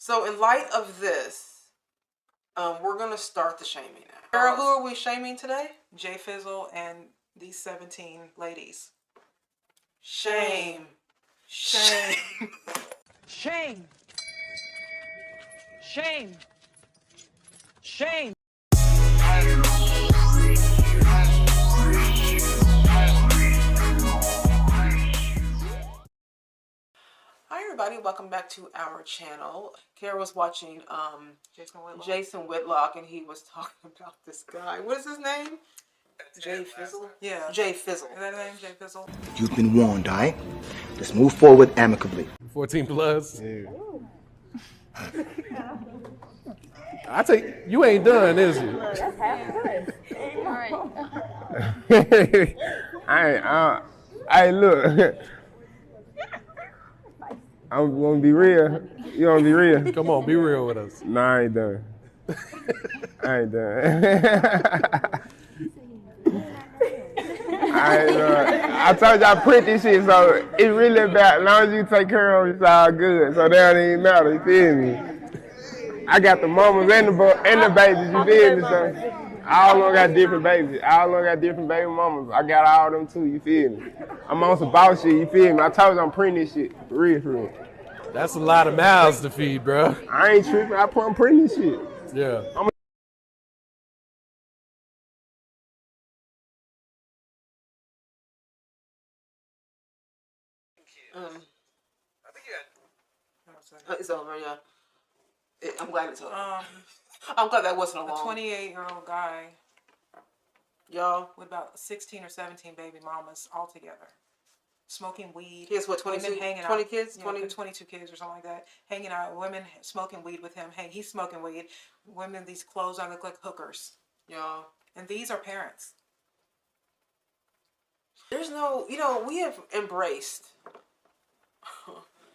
So in light of this, we're gonna start the shaming now. Sarah, who are we shaming today? Jay Fizzle and these 17 ladies. Shame. Shame. Shame. Shame. Shame. Hi everybody, welcome back to our channel. Kara was watching Jason Whitlock and he was talking about this guy. What is his name? Jay Fizzle? Yeah. Jay Fizzle. Is that his name, Jay Fizzle? You've been warned, all right? Let's move forward amicably. 14 plus. Yeah. I take you ain't done, is you? That's half good. All right. Hey, look. I'm gonna be real. You wanna be real? Come on, be real with us. Nah, I ain't done. I ain't done. I told you I print this shit, so it's really about, as long as you take care of it, it's all good. So that don't even matter, you feel me? I got the mamas and the babies, you feel me? So all of them got different babies. All of them got different baby mamas. I got all of them too, you feel me? I'm on some boss shit, you feel me? I told you I'm printing this shit, for real. That's a lot of mouths to feed, bro. I ain't tripping, I'm printing this shit. Yeah. It's over, yeah. I'm glad it's over. I'm glad that wasn't A alone. 28-year-old guy, Y'all, with about 16 or 17 baby mamas all together, smoking weed. he has what, 22, 20 kids? 22 kids or something like that. Hanging out, women smoking weed with him. Hey, he's smoking weed. Women, these clothes on look like hookers. Y'all. And these are parents. There's no, we have embraced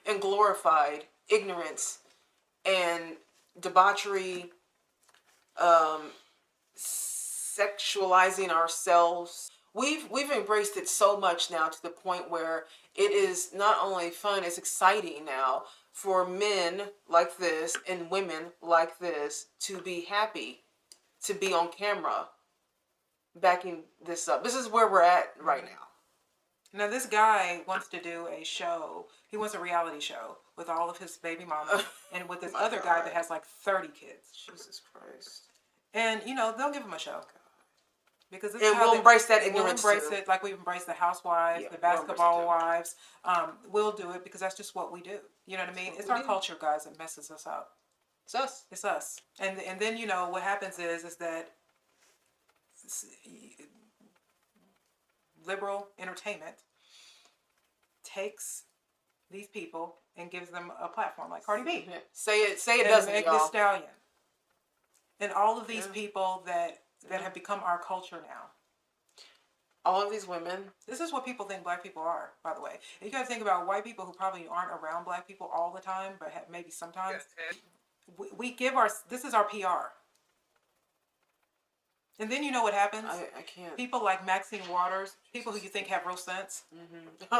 and glorified ignorance and debauchery, sexualizing ourselves. We've embraced it so much now to the point where it is not only fun, it's exciting now for men like this and women like this to be happy to be on camera backing this up. This is where we're at right now. Now, this guy wants to do a show. He wants a reality show with all of his baby mamas and with this other guy that has like 30 kids. Jesus Christ. And, they'll give him a show. Because this and is how we'll embrace that ignorance We'll embrace too. it like we've embraced the housewives, Yeah, the basketball we'll wives. We'll do it because that's just what we do. You know what I mean? It's our culture, guys, that messes us up. It's us. It's us. And then, what happens is that liberal entertainment takes these people and gives them a platform like Cardi B. Yeah. Say it doesn't, Meg y'all. Thee Stallion. And all of these people that have become our culture now. All of these women. This is what people think black people are, by the way. And you got to think about white people who probably aren't around black people all the time, but maybe sometimes. We give this is our PR. And then you know what happens? I can't. People like Maxine Waters, people who you think have real sense,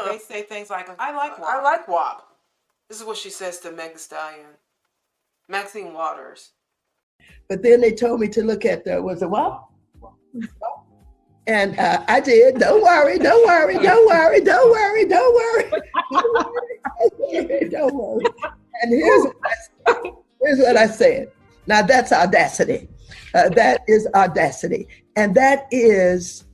they say things like, I like WAP. I like WAP. This is what she says to Meg Thee Stallion. Maxine Waters. But then they told me to look at was it WAP? And I did. Don't worry. And here's what I said. Now that's audacity. That is audacity. And that is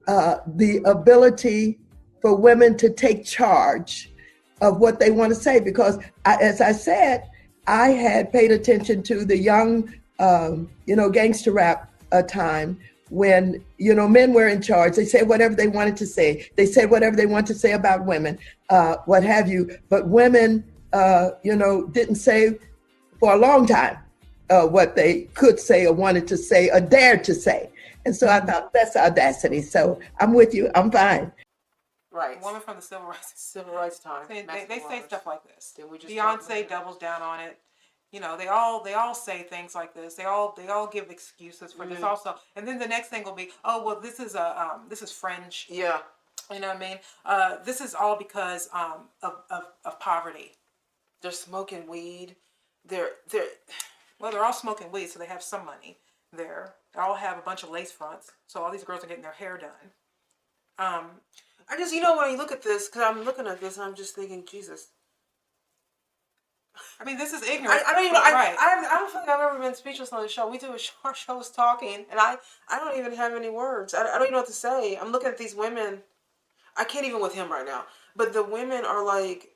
the ability for women to take charge of what they want to say. Because as I said, I had paid attention to the young, gangster rap time when, men were in charge. They said whatever they wanted to say. They said whatever they wanted to say about women, what have you. But women, didn't say for a long time what they could say or wanted to say or dared to say. And so I thought that's audacity. So I'm with you. I'm fine. Right. Woman from the civil rights time. They say stuff like this. We just Beyonce doubles down on it. They all say things like this. They all give excuses for this also. And then the next thing will be, oh well, this is fringe. Yeah. You know what I mean? This is all because of poverty. They're smoking weed. they're Well, they're all smoking weed, so they have some money there. They all have a bunch of lace fronts, so all these girls are getting their hair done. I just, you know, when you look at this, because I'm looking at this, and I'm just thinking, Jesus. I mean, this is ignorant. I don't even. right. I don't think I've ever been speechless on the show. We do our show is talking, and I don't even have any words. I don't even know what to say. I'm looking at these women. I can't even with him right now. But the women are like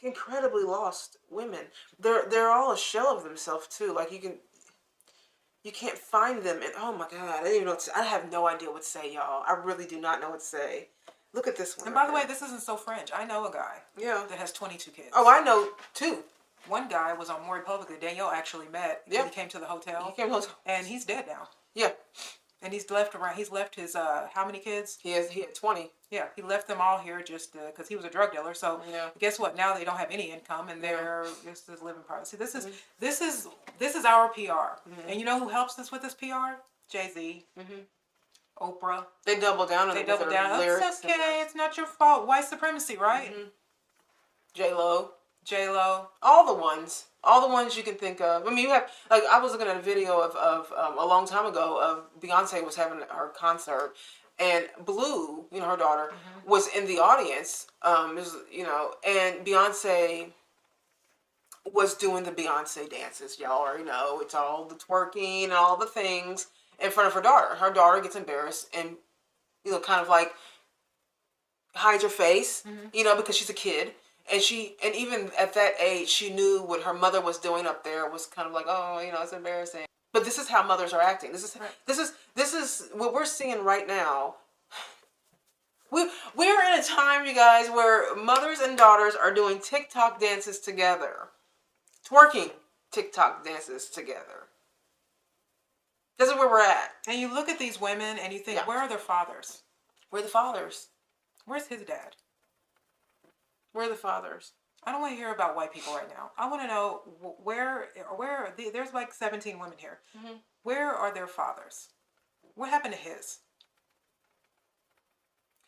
incredibly lost women. They're all a shell of themselves too. Like you can't find them. And oh my God, I don't even know what to, I have no idea what to say, y'all. I really do not know what to say. Look at this one. And by the way, this isn't so French. I know a guy yeah, that has 22 kids. oh, I know two. One guy was on More Republic that Danielle actually met. Yeah. He came to the hotel. He came home. And he's dead now. Yeah, And he's left his, how many kids? he had 20. Yeah, he left them all here just because he was a drug dealer. So Yeah. guess what? Now they don't have any income and they're just living privacy. This is our PR. And you know who helps us with this PR? Jay-Z, Oprah. They double down on They it with double their down. lyrics It's and okay. It's not your fault. White supremacy, right? J-Lo. J-Lo. All the ones you can think of. I mean, you have, like, I was looking at a video of a long time ago of Beyonce was having her concert, and Blue, you know, her daughter, was in the audience, you know, and Beyonce was doing the Beyonce dances. Y'all already know, it's all the twerking and all the things in front of her daughter. Her daughter gets embarrassed and, you know, kind of like hides her face, you know, because she's a kid. And even at that age, she knew what her mother was doing up there was kind of like, oh, you know, it's embarrassing. But this is how mothers are acting. This is what we're seeing right now. We're in a time, you guys, where mothers and daughters are doing TikTok dances together, twerking TikTok dances together. This is where we're at. And you look at these women and you think, Yeah. where are their fathers? We're the fathers. Where's his dad? We're the fathers. I don't want to hear about white people right now. I want to know there's like 17 women here. Where are their fathers? What happened to his?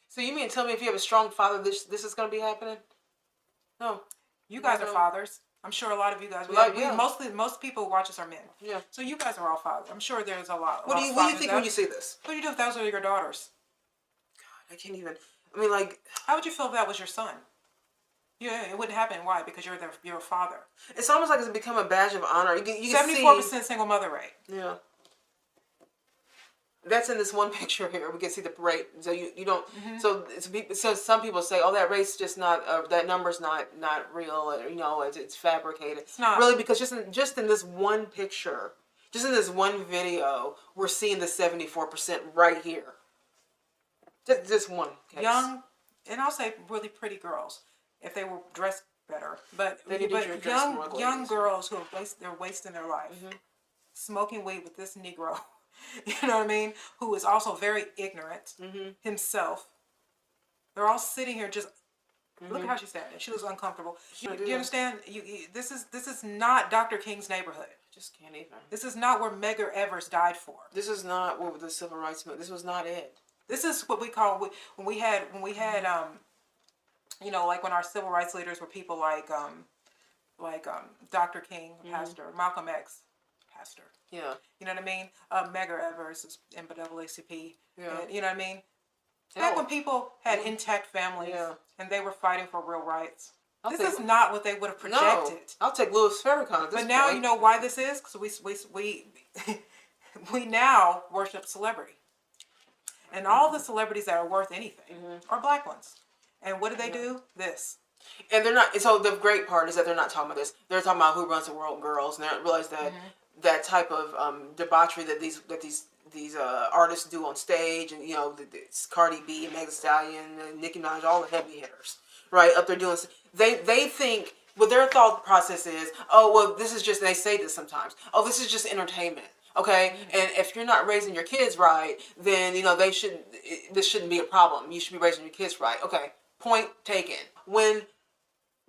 So you mean tell me if you have a strong father, this is going to be happening? No. You guys are No. fathers. I'm sure a lot of you guys. Yeah. Most people who watch us are men. Yeah. So you guys are all fathers. I'm sure there's a lot. What do you think when you see this? What do you do if those are your daughters? I can't even. I mean, like, How would you feel if that was your son? Yeah, it wouldn't happen. Why? Because you're a father. it's almost like it's become a badge of honor. You can 74% see, single mother rate. yeah. That's in this one picture here. We can see the rate. So you don't. So some people say, oh, that rate's just not. That number's not real. Or, you know, it's fabricated. It's not. Really, because just in this one picture, just in this one video, we're seeing the 74% right here. Just this one case. Young, and I'll say really pretty girls, if they were dressed better. But They need to dress young more like young ladies. girls who they're wasting their life, smoking weed with this Negro. You know what I mean? Who is also very ignorant himself. They're all sitting here just. Look at how she's standing. She looks uncomfortable. Do you understand? This is not Dr. King's neighborhood. Just can't even. This is not where Medgar Evers died for. This is not what the civil rights movement. This was not it. This is what we call when we had you know, like when our civil rights leaders were people like Dr. King, pastor, Malcolm X, pastor. Yeah. You know what I mean? Medgar Evers is NAACP. Yeah. And, you know what I mean? Back when people had intact families and they were fighting for real rights. This is not what they would have projected. No, I'll take Louis Farrakhan at this But now point. you know why this is? Because we now worship celebrity. And all the celebrities that are worth anything are black ones. And what do they do? This. And they're not. So the great part is that they're not talking about this. They're talking about Who Runs the World girls, and they don't realize that that type of debauchery that these artists do on stage, and you know, it's Cardi B, Megan Thee Stallion, Nicki Minaj, all the heavy hitters, right up there doing. They think what their thought process is. Oh well, this is just. They say this sometimes. Oh, this is just entertainment. Okay, and if you're not raising your kids right, then you know this shouldn't be a problem. You should be raising your kids right. Okay, point taken. When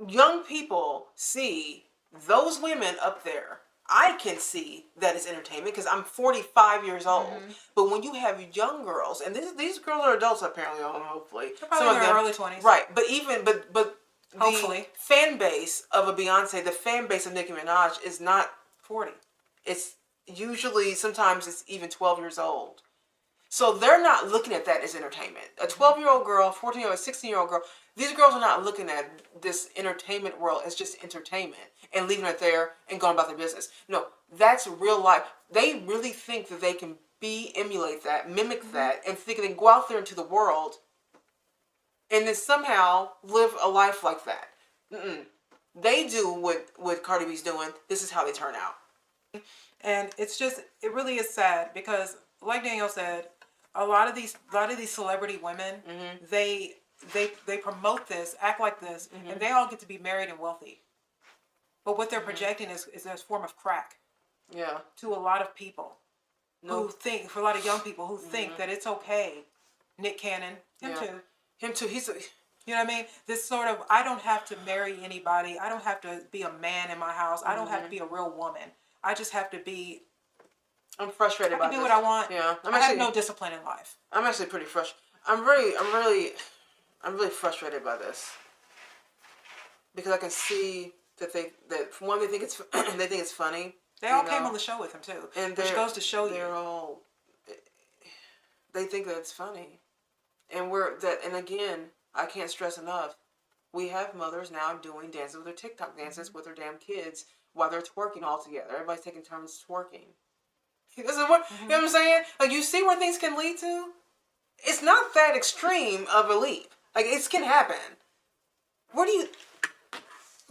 young people see those women up there, I can see that it's entertainment because I'm 45 years old. But when you have young girls, and these girls are adults apparently, hopefully, They're probably in their early 20s, right? But Hopefully. The fan base of a Beyonce, the fan base of Nicki Minaj is not 40. It's usually, sometimes it's even 12 years old. So they're not looking at that as entertainment. A 12-year-old girl, 14-year-old, 16-year-old girl, these girls are not looking at this entertainment world as just entertainment and leaving it there and going about their business. No, that's real life. They really think that they can emulate that, mimic that, and think they can go out there into the world and then somehow live a life like that. They do what Cardi B's doing. This is how they turn out. And it's just, it really is sad because, like Danielle said, a lot of these celebrity women, they promote this, act like this, and they all get to be married and wealthy. But what they're projecting is a form of crack. Yeah. To a lot of people who think, for a lot of young people who think that it's okay. Nick Cannon, him too. He's you know what I mean? This sort of, I don't have to marry anybody. I don't have to be a man in my house. I don't have to be a real woman. I just have to be. I'm frustrated about this. I can do this. what I want. Yeah, I have no discipline in life. I'm actually pretty frustrated. I'm really frustrated by this because I can see that for one, they think it's funny. They all came on the show with him too, and which goes to show you they think that it's funny, and again, I can't stress enough. We have mothers now doing dances with their TikTok dances with their damn kids while they're twerking all together. Everybody's taking turns twerking. This is what you know what I'm saying? Like, you see where things can lead to? It's not that extreme of a leap. Like, it can happen. Who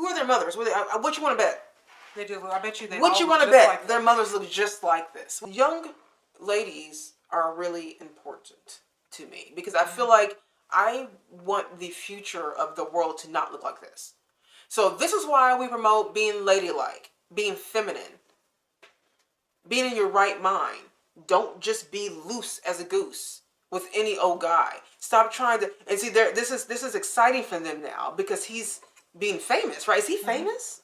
are their mothers? What you want to bet? They do. I bet you they. What you want to bet? Like their mothers look just like this. Young ladies are really important to me because I feel like I want the future of the world to not look like this. So this is why we promote being ladylike, being feminine, being in your right mind. Don't just be loose as a goose with any old guy. Stop trying to, and see, this is exciting for them now because he's being famous, right? Is he famous?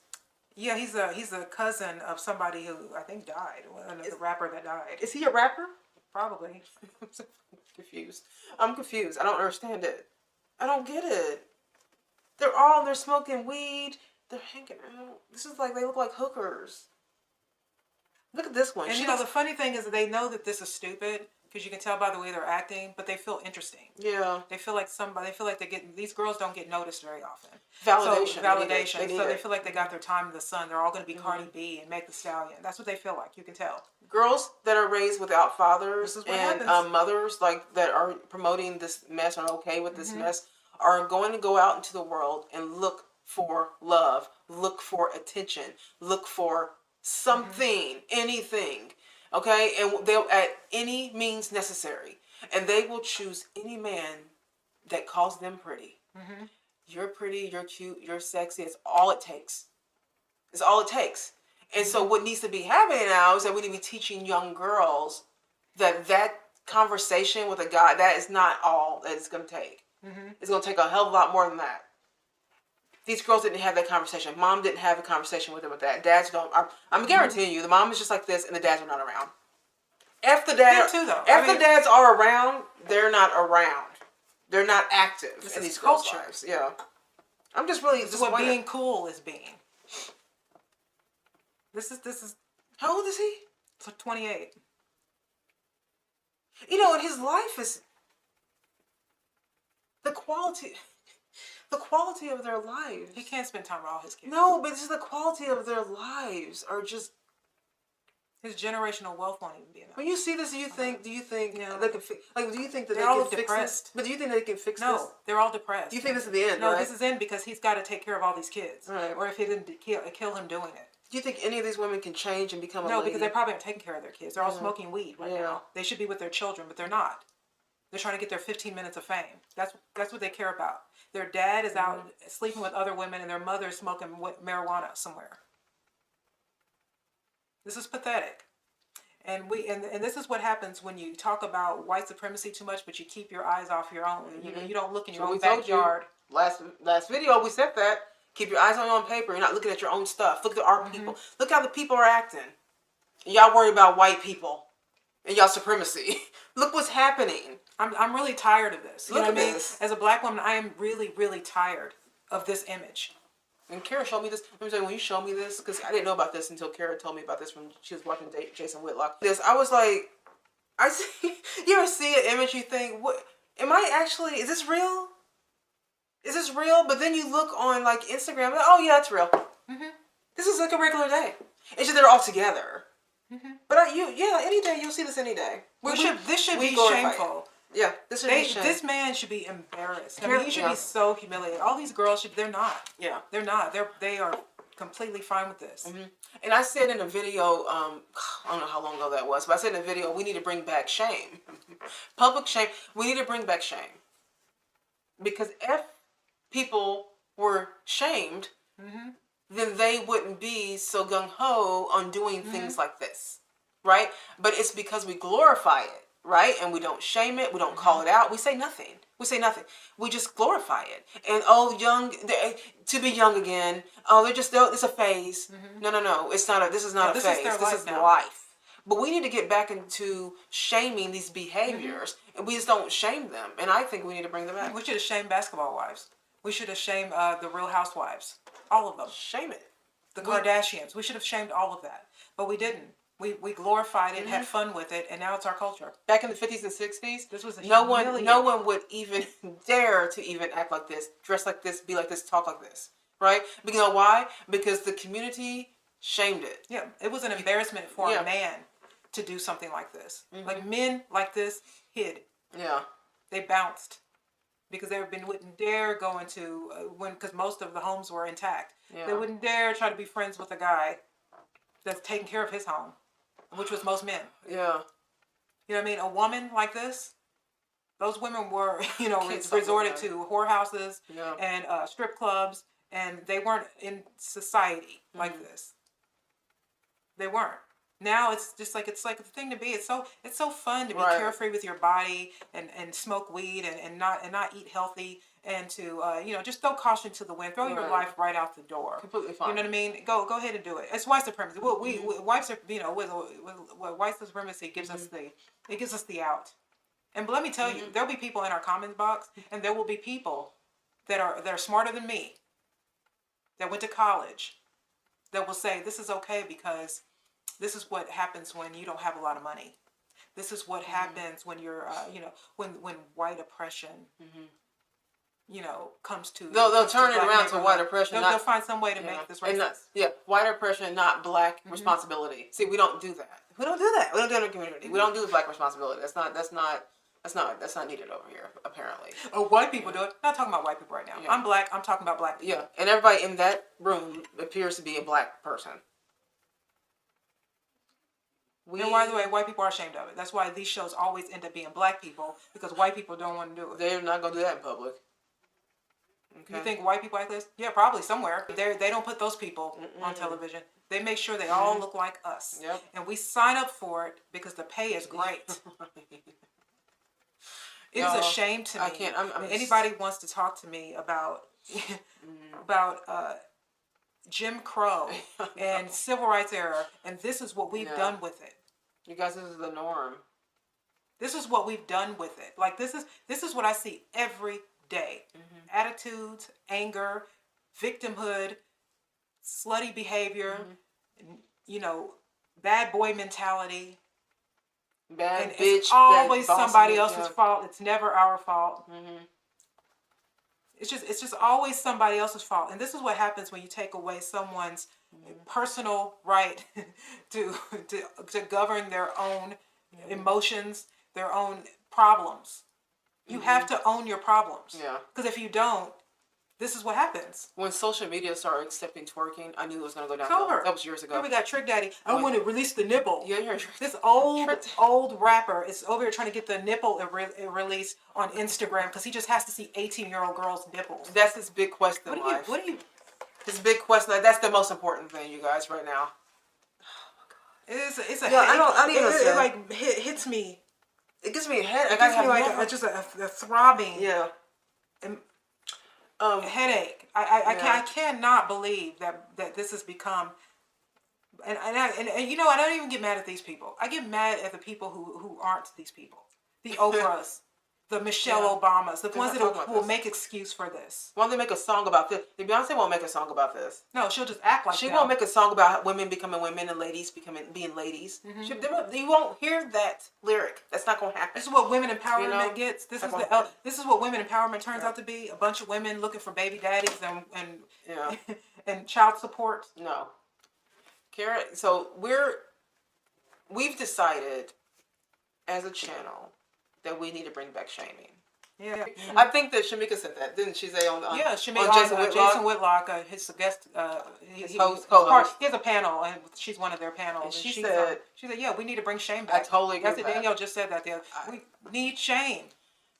Yeah, he's a cousin of somebody who I think died. The rapper that died. Is he a rapper? Probably. I'm so confused. I'm confused. I don't understand it. I don't get it. They're smoking weed. They're hanging out. This is like, they look like hookers. Look at this one. And the funny thing is that they know that this is stupid because you can tell by the way they're acting, but they feel interesting. Yeah. They feel like these girls don't get noticed very often. Validation. So, validation. They feel like they got their time in the sun. They're all going to be Cardi B and Meg the Stallion. That's what they feel like. You can tell. Girls that are raised without fathers and mothers like that are promoting this mess, are okay with this mess, are going to go out into the world and look for love, look for attention, look for something, anything, okay? And they'll, at any means necessary, and they will choose any man that calls them pretty. You're pretty, you're cute, you're sexy. It's all it takes. It's all it takes. And so what needs to be happening now is that we need to be teaching young girls that conversation with a guy, that is not all that it's going to take. It's going to take a hell of a lot more than that. These girls didn't have that conversation. Mom didn't have a conversation with them with that. Dads don't. I'm guaranteeing you, the mom is just like this, and the dads are not around. If the dads are around, they're not around. They're not active in these girls' lives. Yeah. I'm just really This is what being cool is being. This is. How old is he? 28. And his life is the quality of their lives. He can't spend time with all his kids. No, but it's the quality of their lives are just. His generational wealth won't even be enough. When you see this, do you think they can do you think that they're they all can fix depressed. this? But do you think they can fix this? No, they're all depressed. Do you think this is the end? No, right? this is end because he's got to take care of all these kids. Right. Or if he didn't kill him doing it. Do you think any of these women can change and become a lady? No, because they probably aren't taking care of their kids. They're all smoking weed right now. They should be with their children, but they're not. They're trying to get their 15 minutes of fame. That's what they care about. Their dad is out sleeping with other women, and their mother is smoking marijuana somewhere. This is pathetic. And this is what happens when you talk about white supremacy too much, but you keep your eyes off your own. You don't look in your own backyard. Last video we said that. Keep your eyes on your own paper. You're not looking at your own stuff. Look at our people. Look how the people are acting. And y'all worry about white people and y'all supremacy. Look what's happening. I'm really tired of this. Look at this. As a black woman, I am really, really tired of this image. And Kara showed me this. Let me tell you, when you showed me this, because I didn't know about this until Kara told me about this when she was watching Jason Whitlock. I was like, I see. You ever see an image, you think, what? Am I actually? Is this real? Is this real? But then you look on like Instagram, like, oh yeah, it's real. This is like a regular day. It's just they're all together. But any day you'll see this any day. This should be glorify shameful. it. Yeah, this should be shameful. This man should be embarrassed. I mean, he should be so humiliated. All these girls they're not. Yeah. They're not. They are completely fine with this. And I said in a video, I don't know how long ago that was, but I said in a video, we need to bring back shame. Public shame. We need to bring back shame. Because if people were shamed, then they wouldn't be so gung-ho on doing things like this, right? But it's because we glorify it, right? And we don't shame it. We don't call it out. We say nothing. We just glorify it. And to be young again. Oh, it's a phase. No. It's not this is not a phase. This is life. But we need to get back into shaming these behaviors. And we just don't shame them. And I think we need to bring them back. We should have shamed basketball wives. We should have shamed the Real Housewives. All of them. Shame it. The Kardashians. We should have shamed all of that. But we didn't. We glorified it, had fun with it, and now it's our culture. Back in the 50s and 60s, this was no one would even dare to even act like this, dress like this, be like this, talk like this, right? But you know why? Because the community shamed it. Yeah, it was an embarrassment for a man to do something like this. Like men like this hid. Yeah, they bounced because they wouldn't dare go into because most of the homes were intact. Yeah. They wouldn't dare try to be friends with a guy that's taking care of his home, which was most men. Yeah. You know what I mean? A woman like this, those women were, resorted to whorehouses and strip clubs, and they weren't in society like this. They weren't. Now it's like the thing to be. It's so fun to be carefree with your body and smoke weed and not eat healthy and to just throw caution to the wind, throw your life right out the door. Completely fine. You know what I mean? Go ahead and do it. It's white supremacy. Well, white supremacy gives us the out. And let me tell you, there'll be people in our comments box, and there will be people that are smarter than me, that went to college, that will say this is okay because this is what happens when you don't have a lot of money. This is what happens when you're, when white oppression, comes to. They'll turn it around to white oppression. They'll find some way to make this racist. White oppression, not black responsibility. See, we don't do that. We don't do that. We don't do it in the community. We don't do black responsibility. That's not needed over here, apparently. Oh, white people do it. I'm not talking about white people right now. Yeah. I'm black. I'm talking about black people. Yeah, and everybody in that room appears to be a black person. And by the way, white people are ashamed of it. That's why these shows always end up being black people, because white people don't want to do it. They're not going to do that in public. Okay. You think white people like this? Yeah, probably somewhere. They don't put those people on television. They make sure they all look like us. Yep. And we sign up for it because the pay is great. It is a shame to me. I can't. Anybody wants to talk to me about Jim Crow and civil rights era, and this is what we've done with it. You guys, this is the norm. This is what we've done with it. Like this is what I see every day. Attitudes, anger, victimhood, slutty behavior, bad boy mentality. Bad and bitch. It's always somebody else's fault. It's never our fault. It's just always somebody else's fault. And this is what happens when you take away someone's personal right to govern their own emotions, their own problems. You have to own your problems. Yeah. Because if you don't, this is what happens. When social media started accepting twerking, I knew it was going to go down. That was years ago. Here we got Trick Daddy. I want to release the nipple. Yeah. This old rapper is over here trying to get the nipple released on Instagram because he just has to see 18-year-old girls' nipples. That's his big quest in life. His big quest. That's the most important thing, you guys, right now. Oh my God. It's a. It hits me. It gives me a headache. It gives me just a throbbing. Yeah. Headache. I cannot believe that this has become, and I don't even get mad at these people. I get mad at the people who aren't these people. The Oprahs, the Michelle Yeah. Obamas, the They're ones not that talking about will this. make excuse for this. Why don't they make a song about this? Beyonce won't make a song about this. No, she'll just act like She them. won't make a song about women becoming women and ladies being ladies. You won't hear that lyric. That's not going to happen. This is what women empowerment You know? gets. This is That's the what- this is what women empowerment turns out to be. A bunch of women looking for baby daddies and Yeah. and child support. No. Kara, so we've decided as a channel that we need to bring back shaming. Yeah. I think that Shamika said that, didn't she say on Yeah, she made on Jason Whitlock? Jason Whitlock, his guest, His co-host. he has a panel, and she's one of their panels. And she she's, said- she said, yeah, we need to bring shame I back. totally agree That's with what that. Danielle just said that. We need shame.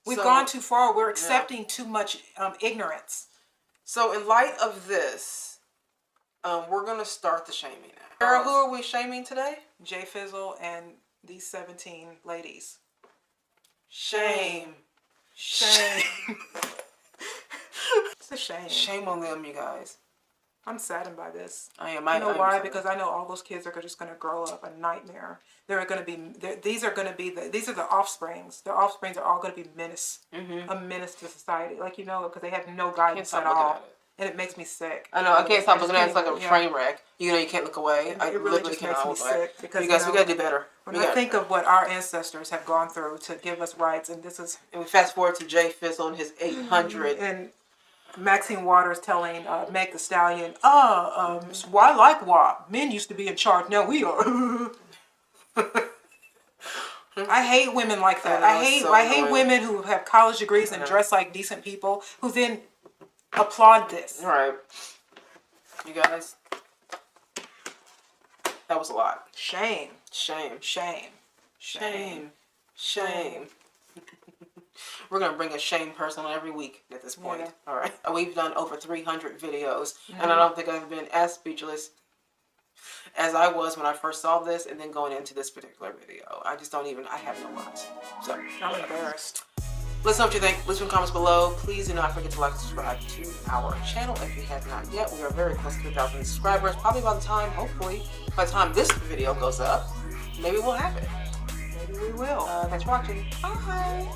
We've So- gone too far. We're accepting too much ignorance. So in light of this, we're gonna start the shaming now. Kara, who are we shaming today? Jay Fizzle and these 17 ladies. Shame. Shame. It's a shame. Shame on them, you guys. I'm saddened by this. I am. You know I'm why? sorry. Because I know all those kids are just going to grow up a nightmare. These are the offsprings. Their offsprings are all going to be a menace to society. Like, you know, because they have no guidance stop at looking all. at it. And it makes me sick. I know. I can't stop looking at it. It's like a Yeah. train wreck. You know, you can't look away. I It really literally just cannot makes me look away. sick because, You guys, you we know, gotta do better. When I think of what our ancestors have gone through to give us rights, and this is... And we fast forward to Jay Fizzle and his 800. And Maxine Waters telling Meg the Stallion, why like WAP? Men used to be in charge, now we are. I hate women like that. I know, it's so I hate annoying. women who have college degrees and dress like decent people who then applaud this. All right. You guys, that was a lot. Shame. Shame. Shame. Shame. Shame. We're going to bring a shame person on every week at this point. Yeah. All right. We've done over 300 videos, and I don't think I've been as speechless as I was when I first saw this and then going into this particular video. I just don't even, I have no words. So, I'm embarrassed. let us know what you think. Leave some comments below. Please do not forget to like and subscribe to our channel if you have not yet. We are very close to 1,000 subscribers. Probably by the time, hopefully, by the time this video goes up, maybe we'll have it. Maybe we will. Thanks for watching. Bye.